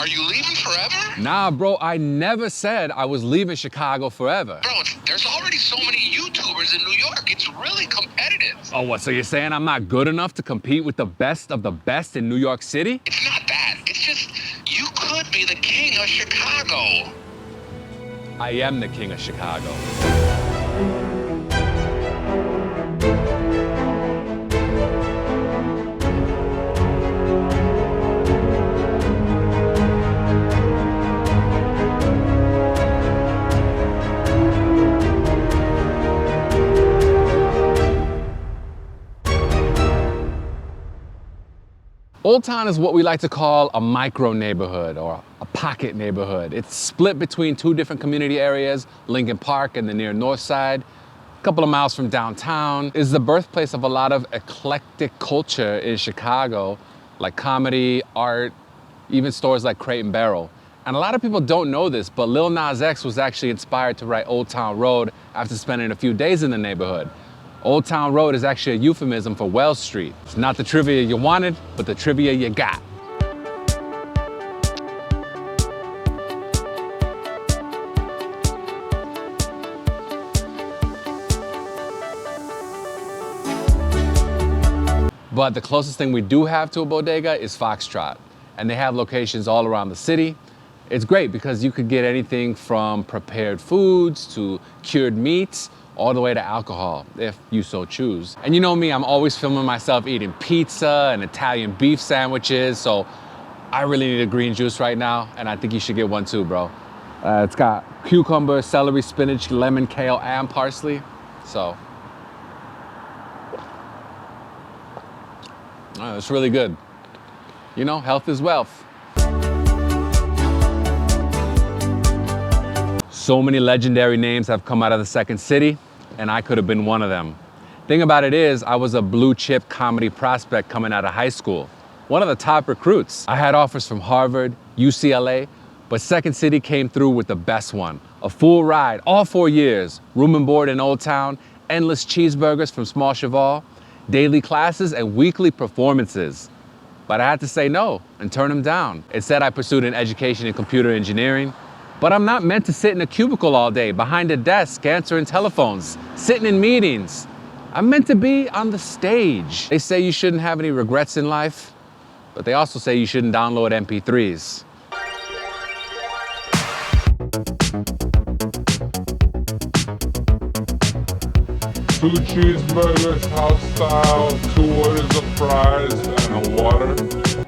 Are you leaving forever? Nah, bro, I never said I was leaving Chicago forever. Bro, there's already so many YouTubers in New York. It's really competitive. Oh, what, so you're saying I'm not good enough to compete with the best of the best in New York City? It's not that. It's just, you could be the king of Chicago. I am the king of Chicago. Old Town is what we like to call a micro neighborhood or a pocket neighborhood. It's split between two different community areas, Lincoln Park and the near north side. A couple of miles from downtown. Is the birthplace of a lot of eclectic culture in Chicago, like comedy, art, even stores like Crate and Barrel. And a lot of people don't know this, but Lil Nas X was actually inspired to write Old Town Road after spending a few days in the neighborhood. Old Town Road is actually a euphemism for Wells Street. It's not the trivia you wanted, but the trivia you got. But the closest thing we do have to a bodega is FoxTrot. And they have locations all around the city. It's great because you could get anything from prepared foods to cured meats, all the way to alcohol, if you so choose. And you know me, I'm always filming myself eating pizza and Italian beef sandwiches, so I really need a green juice right now, and I think you should get one too, bro. It's got cucumber, celery, spinach, lemon, kale, and parsley, so. It's really good. You know, health is wealth. So many legendary names have come out of the Second City, and I could have been one of them. Thing about it is, I was a blue chip comedy prospect coming out of high school. One of the top recruits. I had offers from Harvard, UCLA, but Second City came through with the best one. A full ride, all 4 years, room and board in Old Town, endless cheeseburgers from Small Cheval, daily classes and weekly performances. But I had to say no and turn them down. Instead, I pursued an education in computer engineering. But I'm not meant to sit in a cubicle all day, behind a desk, answering telephones, sitting in meetings. I'm meant to be on the stage. They say you shouldn't have any regrets in life, but they also say you shouldn't download MP3s. 2 cheeseburgers, house style, 2 orders of fries, and a water.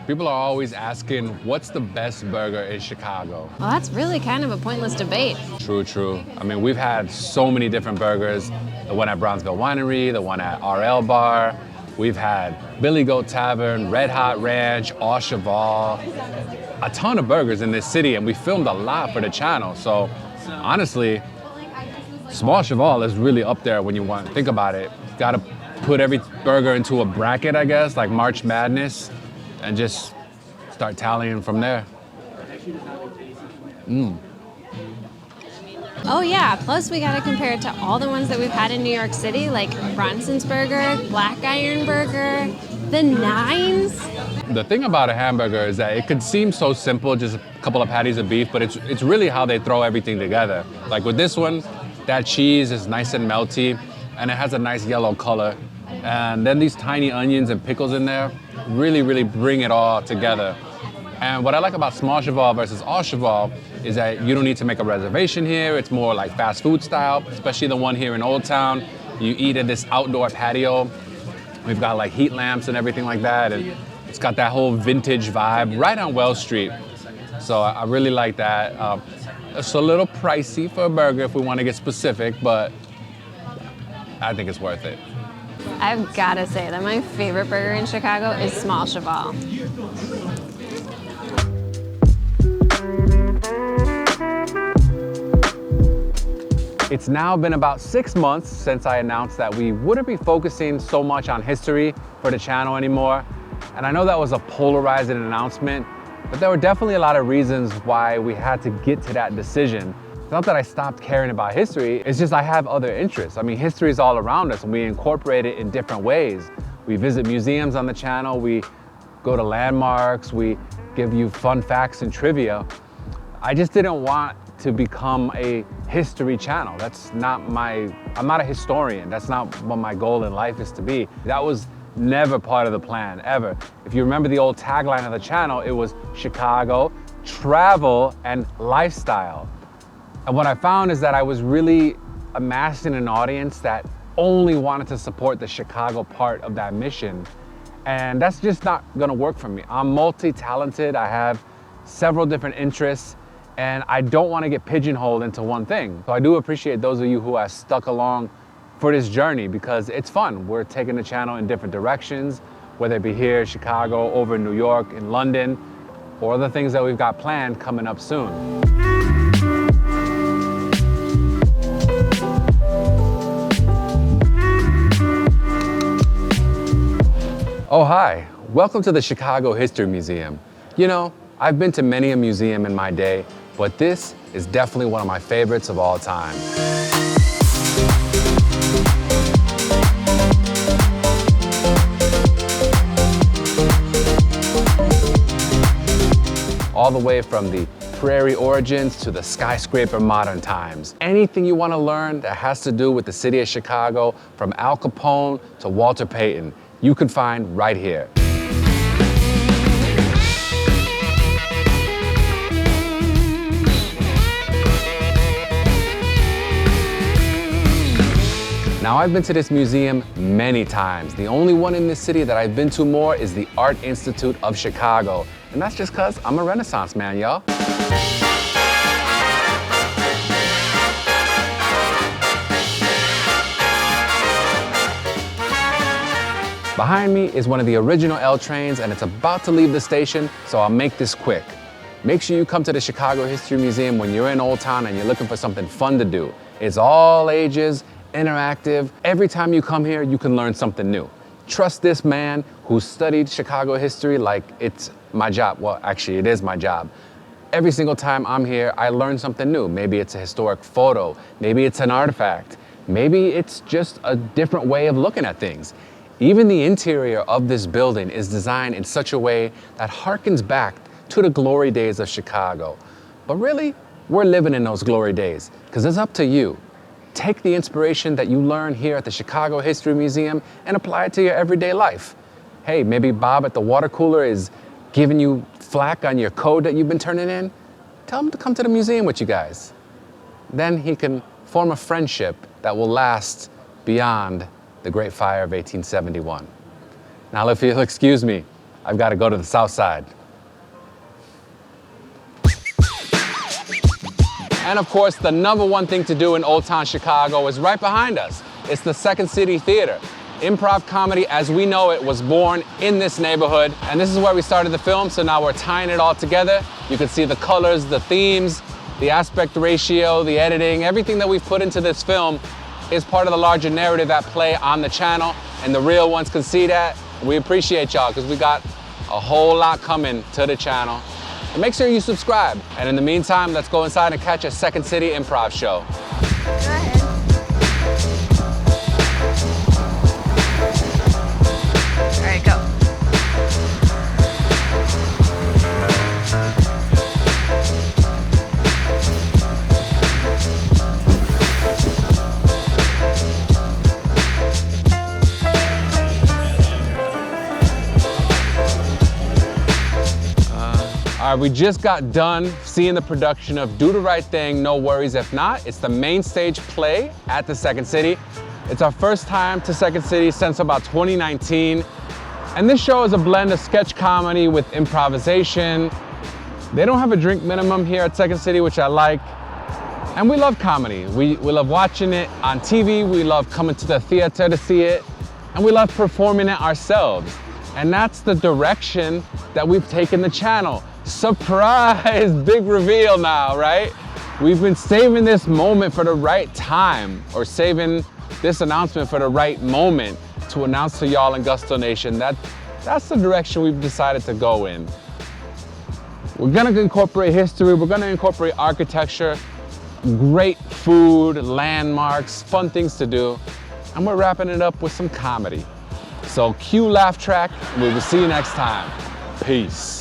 People are always asking, what's the best burger in Chicago? Well, that's really kind of a pointless debate. True, true. I mean, we've had so many different burgers. The one at Brownsville Winery, the one at RL Bar. We've had Billy Goat Tavern, Red Hot Ranch, Au Cheval. A ton of burgers in this city, and we filmed a lot for the channel. So honestly, Small Cheval is really up there when you want to think about it. Gotta put every burger into a bracket, I guess, like March Madness, and just start tallying from there. Oh yeah, plus we gotta compare it to all the ones that we've had in New York City, like Bronson's Burger, Black Iron Burger, the Nines. The thing about a hamburger is that it could seem so simple, just a couple of patties of beef, but it's really how they throw everything together. Like with this one, that cheese is nice and melty, and it has a nice yellow color. And then these tiny onions and pickles in there really, really bring it all together. And what I like about Small Cheval versus Au Cheval is that you don't need to make a reservation here. It's more like fast food style, especially the one here in Old Town. You eat at this outdoor patio. We've got like heat lamps and everything like that. And it's got that whole vintage vibe right on Wells Street. So I really like that. It's a little pricey for a burger if we want to get specific, but I think it's worth it. I've gotta say that my favorite burger in Chicago is Small Cheval. It's now been about 6 months since I announced that we wouldn't be focusing so much on history for the channel anymore. And I know that was a polarizing announcement, but there were definitely a lot of reasons why we had to get to that decision. It's not that I stopped caring about history, it's just I have other interests. I mean, history is all around us and we incorporate it in different ways. We visit museums on the channel, we go to landmarks, we give you fun facts and trivia. I just didn't want to become a history channel. That's not I'm not a historian. That's not what my goal in life is to be. That was never part of the plan, ever. If you remember the old tagline of the channel, it was Chicago, travel, and lifestyle. And what I found is that I was really amassing an audience that only wanted to support the Chicago part of that mission. And that's just not gonna work for me. I'm multi-talented, I have several different interests, and I don't wanna get pigeonholed into one thing. So I do appreciate those of you who have stuck along for this journey because it's fun. We're taking the channel in different directions, whether it be here, Chicago, over in New York, in London, or the things that we've got planned coming up soon. Oh, hi. Welcome to the Chicago History Museum. You know, I've been to many a museum in my day, but this is definitely one of my favorites of all time. All the way from the prairie origins to the skyscraper modern times. Anything you want to learn that has to do with the city of Chicago, from Al Capone to Walter Payton, you can find right here. Now, I've been to this museum many times. The only one in this city that I've been to more is the Art Institute of Chicago. And that's just because I'm a Renaissance man, y'all. Behind me is one of the original L trains, and it's about to leave the station, so I'll make this quick. Make sure you come to the Chicago History Museum when you're in Old Town and you're looking for something fun to do. It's all ages, interactive. Every time you come here, you can learn something new. Trust this man who studied Chicago history like it's my job. Well, actually, it is my job. Every single time I'm here, I learn something new. Maybe it's a historic photo. Maybe it's an artifact. Maybe it's just a different way of looking at things. Even the interior of this building is designed in such a way that harkens back to the glory days of Chicago. But really, we're living in those glory days, because it's up to you. Take the inspiration that you learn here at the Chicago History Museum and apply it to your everyday life. Hey, maybe Bob at the water cooler is giving you flack on your code that you've been turning in. Tell him to come to the museum with you guys. Then he can form a friendship that will last beyond the Great Fire of 1871. Now, if you'll excuse me, I've got to go to the South Side. And of course, the #1 thing to do in Old Town Chicago is right behind us. It's the Second City Theater. Improv comedy as we know it was born in this neighborhood. And this is where we started the film, so now we're tying it all together. You can see the colors, the themes, the aspect ratio, the editing, everything that we've put into this film is part of the larger narrative at play on the channel, and the real ones can see that. We appreciate y'all, because we got a whole lot coming to the channel. And make sure you subscribe. And in the meantime, let's go inside and catch a Second City Improv show. Go ahead. All right, go. All right, we just got done seeing the production of Do the Right Thing, No Worries If Not. It's the main stage play at the Second City. It's our first time to Second City since about 2019. And this show is a blend of sketch comedy with improvisation. They don't have a drink minimum here at Second City, which I like. And we love comedy. We love watching it on TV. We love coming to the theater to see it. And we love performing it ourselves. And that's the direction that we've taken the channel. Surprise, big reveal now, right? We've been saving this moment for the right time, or saving this announcement for the right moment to announce to y'all in Gusto Nation that that's the direction we've decided to go in. We're gonna incorporate history, we're gonna incorporate architecture, great food, landmarks, fun things to do, and we're wrapping it up with some comedy. So cue laugh track, we will see you next time. Peace.